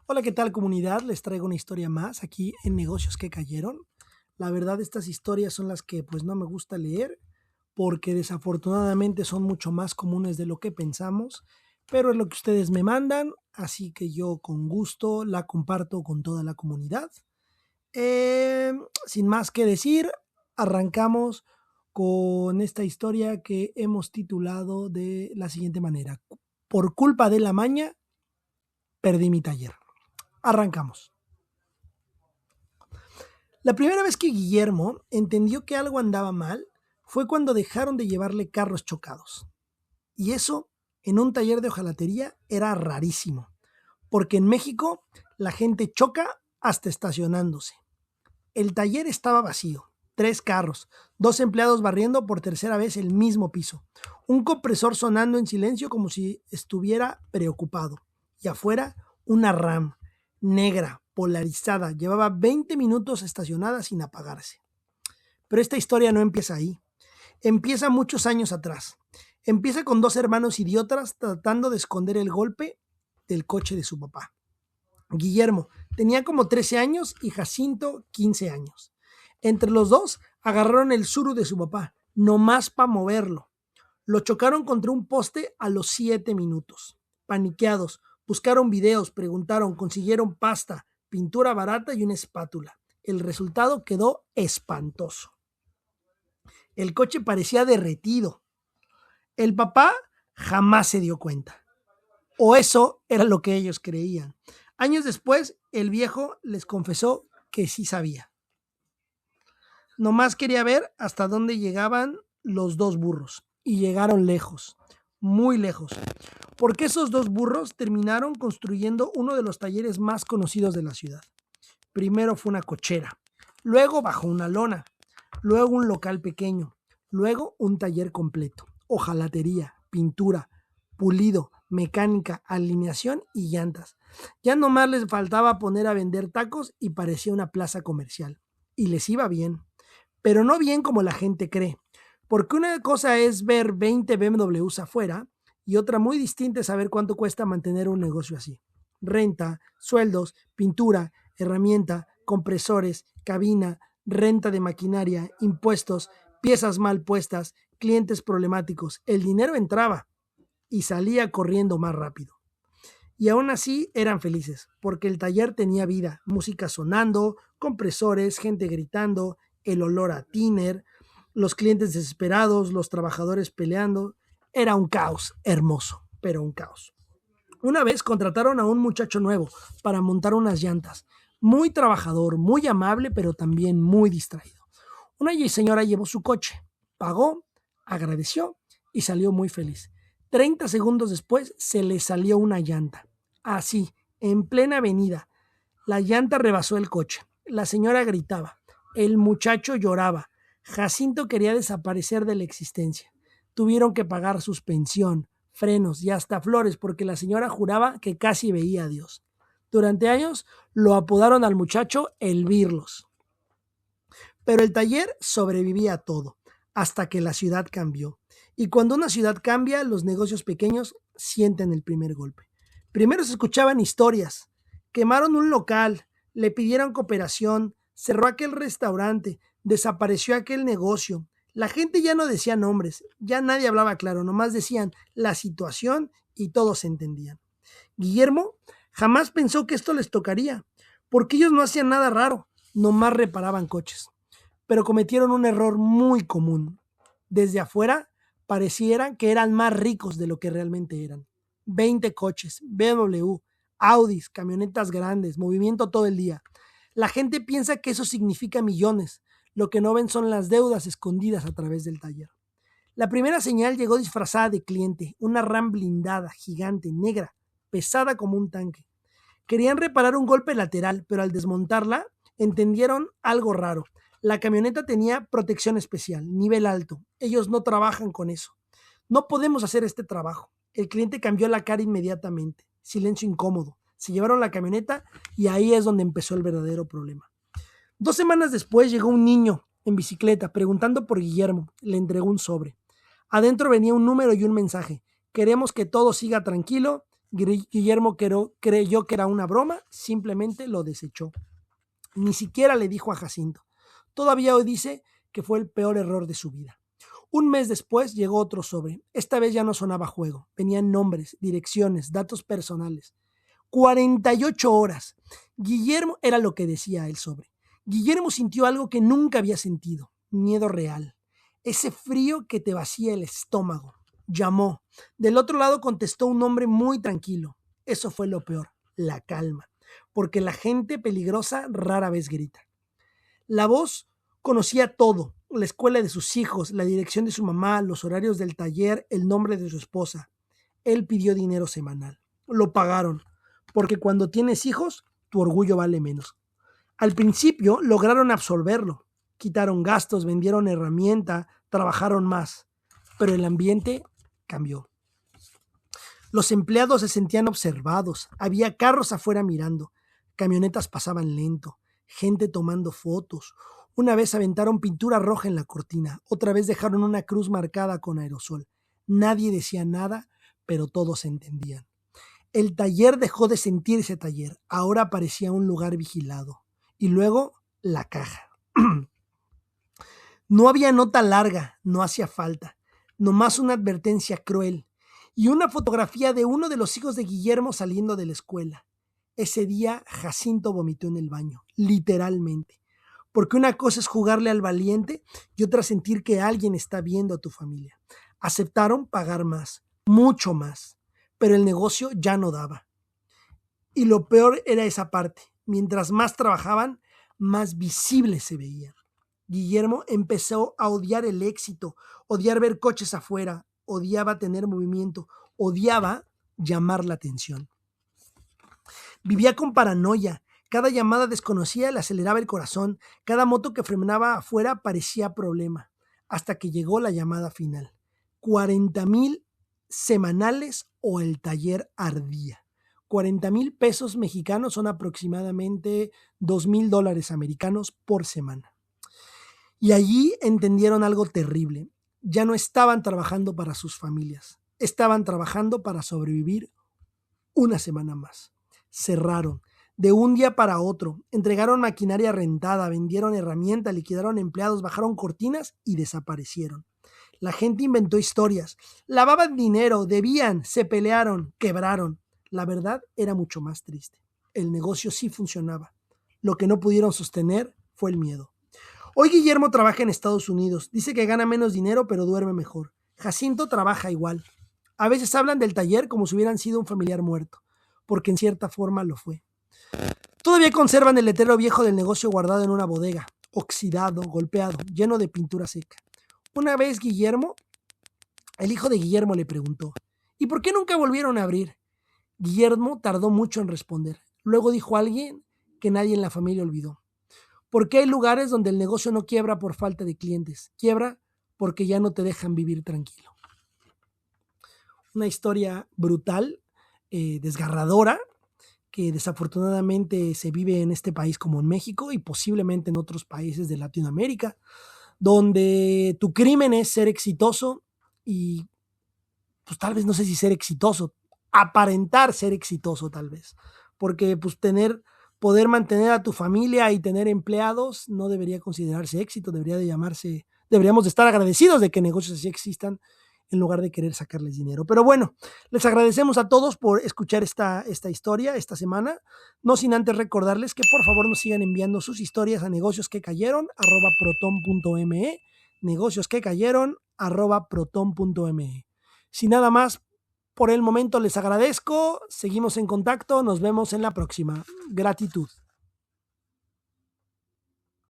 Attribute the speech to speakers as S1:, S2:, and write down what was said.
S1: Hola, ¿qué tal comunidad? Les traigo una historia más aquí en Negocios que Cayeron. La verdad, estas historias son las que pues no me gusta leer porque desafortunadamente son mucho más comunes de lo que pensamos, pero es lo que ustedes me mandan, así que yo con gusto la comparto con toda la comunidad. Sin más que decir, arrancamos con esta historia que hemos titulado de la siguiente manera. Por culpa de la maña, perdí mi taller. Arrancamos. La primera vez que Guillermo entendió que algo andaba mal fue cuando dejaron de llevarle carros chocados. Y eso, en un taller de hojalatería, era rarísimo, porque en México la gente choca hasta estacionándose. El taller estaba vacío, 3 carros, 2 empleados barriendo por tercera vez el mismo piso, un compresor sonando en silencio como si estuviera preocupado, y afuera una RAM negra, polarizada, llevaba 20 minutos estacionada sin apagarse. Pero esta historia no empieza ahí, empieza muchos años atrás. Empieza con 2 hermanos idiotas tratando de esconder el golpe del coche de su papá. Guillermo tenía como 13 años y Jacinto 15 años. Entre los dos agarraron el suru de su papá, nomás para moverlo. Lo chocaron contra un poste a los 7 minutos. Paniqueados, buscaron videos, preguntaron, consiguieron pasta, pintura barata y una espátula. El resultado quedó espantoso. El coche parecía derretido. El papá jamás se dio cuenta. O eso era lo que ellos creían. Años después, el viejo les confesó que sí sabía. Nomás quería ver hasta dónde llegaban los 2 burros. Y llegaron lejos, muy lejos. Porque esos 2 burros terminaron construyendo uno de los talleres más conocidos de la ciudad. Primero fue una cochera, luego bajo una lona, luego un local pequeño, luego un taller completo, hojalatería, pintura, pulido, mecánica, alineación y llantas. Ya nomás les faltaba poner a vender tacos y parecía una plaza comercial. Y les iba bien, pero no bien como la gente cree. Porque una cosa es ver 20 BMWs afuera y otra muy distinta es saber cuánto cuesta mantener un negocio así. Renta, sueldos, pintura, herramienta, compresores, cabina, renta de maquinaria, impuestos, piezas mal puestas, clientes problemáticos. El dinero entraba y salía corriendo más rápido. Y aún así eran felices, porque el taller tenía vida, música sonando, compresores, gente gritando, el olor a tiner, los clientes desesperados, los trabajadores peleando. Era un caos hermoso, pero un caos. Una vez contrataron a un muchacho nuevo para montar unas llantas. Muy trabajador, muy amable, pero también muy distraído. Una señora llevó su coche, pagó, agradeció y salió muy feliz. 30 segundos después se le salió una llanta. Así, en plena avenida. La llanta rebasó el coche. La señora gritaba. El muchacho lloraba. Jacinto quería desaparecer de la existencia. Tuvieron que pagar suspensión, frenos y hasta flores porque la señora juraba que casi veía a Dios. Durante años lo apodaron al muchacho el Birlos. Pero el taller sobrevivía a todo, hasta que la ciudad cambió. Y cuando una ciudad cambia, los negocios pequeños sienten el primer golpe. Primero se escuchaban historias. Quemaron un local, le pidieron cooperación, cerró aquel restaurante, desapareció aquel negocio. La gente ya no decía nombres, ya nadie hablaba claro, nomás decían la situación y todos se entendían. Guillermo jamás pensó que esto les tocaría, porque ellos no hacían nada raro, nomás reparaban coches. Pero cometieron un error muy común. Desde afuera pareciera que eran más ricos de lo que realmente eran. 20 coches, BMW, Audis, camionetas grandes, movimiento todo el día. La gente piensa que eso significa millones. Lo que no ven son las deudas escondidas a través del taller. La primera señal llegó disfrazada de cliente, una RAM blindada, gigante, negra, pesada como un tanque. Querían reparar un golpe lateral, pero al desmontarla entendieron algo raro. La camioneta tenía protección especial, nivel alto. Ellos no trabajan con eso. No podemos hacer este trabajo. El cliente cambió la cara inmediatamente. Silencio incómodo. Se llevaron la camioneta y ahí es donde empezó el verdadero problema. 2 semanas después llegó un niño en bicicleta preguntando por Guillermo. Le entregó un sobre. Adentro venía un número y un mensaje. Queremos que todo siga tranquilo Guillermo creyó que era una broma, simplemente lo desechó. Ni siquiera le dijo a Jacinto. Todavía hoy dice que fue el peor error de su vida. Un mes después llegó otro sobre. Esta vez ya no sonaba juego. Venían nombres, direcciones, datos personales. 48 horas. Guillermo era lo que decía el sobre. Guillermo sintió algo que nunca había sentido. Miedo real. Ese frío que te vacía el estómago. Llamó. Del otro lado contestó un hombre muy tranquilo. Eso fue lo peor. La calma. Porque la gente peligrosa rara vez grita. La voz conocía todo, la escuela de sus hijos, la dirección de su mamá, los horarios del taller, el nombre de su esposa. Él pidió dinero semanal. Lo pagaron, porque cuando tienes hijos, tu orgullo vale menos. Al principio lograron absorberlo. Quitaron gastos, vendieron herramienta, trabajaron más. Pero el ambiente cambió. Los empleados se sentían observados. Había carros afuera mirando. Camionetas pasaban lento. Gente tomando fotos. Una vez aventaron pintura roja en la cortina. Otra vez dejaron una cruz marcada con aerosol. Nadie decía nada, pero todos entendían. El taller dejó de sentirse taller. Ahora parecía un lugar vigilado. Y luego, la caja. No había nota larga, no hacía falta. Nomás una advertencia cruel. Y una fotografía de uno de los hijos de Guillermo saliendo de la escuela. Ese día Jacinto vomitó en el baño, literalmente. Porque una cosa es jugarle al valiente y otra sentir que alguien está viendo a tu familia. Aceptaron pagar más, mucho más, pero el negocio ya no daba. Y lo peor era esa parte. Mientras más trabajaban, más visibles se veían. Guillermo empezó a odiar el éxito, odiar ver coches afuera, odiaba tener movimiento, odiaba llamar la atención. Vivía con paranoia. Cada llamada desconocida le aceleraba el corazón. Cada moto que frenaba afuera parecía problema. Hasta que llegó la llamada final. 40,000 semanales o el taller ardía. 40,000 pesos mexicanos son aproximadamente $2,000 americanos por semana. Y allí entendieron algo terrible. Ya no estaban trabajando para sus familias. Estaban trabajando para sobrevivir una semana más. Cerraron de un día para otro, entregaron maquinaria rentada, vendieron herramientas, liquidaron empleados, bajaron cortinas y desaparecieron. La gente inventó historias, lavaban dinero, debían, se pelearon, quebraron. La verdad era mucho más triste. El negocio sí funcionaba. Lo que no pudieron sostener fue el miedo. Hoy Guillermo trabaja en Estados Unidos. Dice que gana menos dinero, pero duerme mejor. Jacinto trabaja igual. A veces hablan del taller como si hubieran sido un familiar muerto, porque en cierta forma lo fue. Todavía conservan el letrero viejo del negocio guardado en una bodega, oxidado, golpeado, lleno de pintura seca. Una vez el hijo de Guillermo le preguntó, ¿y por qué nunca volvieron a abrir? Guillermo tardó mucho en responder. Luego dijo a alguien que nadie en la familia olvidó. Porque hay lugares donde el negocio no quiebra por falta de clientes, quiebra porque ya no te dejan vivir tranquilo. Una historia brutal, desgarradora, que desafortunadamente se vive en este país como en México y posiblemente en otros países de Latinoamérica, donde tu crimen es ser exitoso y pues tal vez no sé si ser exitoso, aparentar ser exitoso tal vez, porque pues poder mantener a tu familia y tener empleados no debería considerarse éxito, deberíamos de estar agradecidos de que negocios así existan en lugar de querer sacarles dinero. Pero bueno, les agradecemos a todos por escuchar esta historia esta semana, no sin antes recordarles que por favor nos sigan enviando sus historias a negociosquecayeron@proton.me, negociosquecayeron@proton.me. Sin nada más, por el momento les agradezco, seguimos en contacto, nos vemos en la próxima. Gratitud.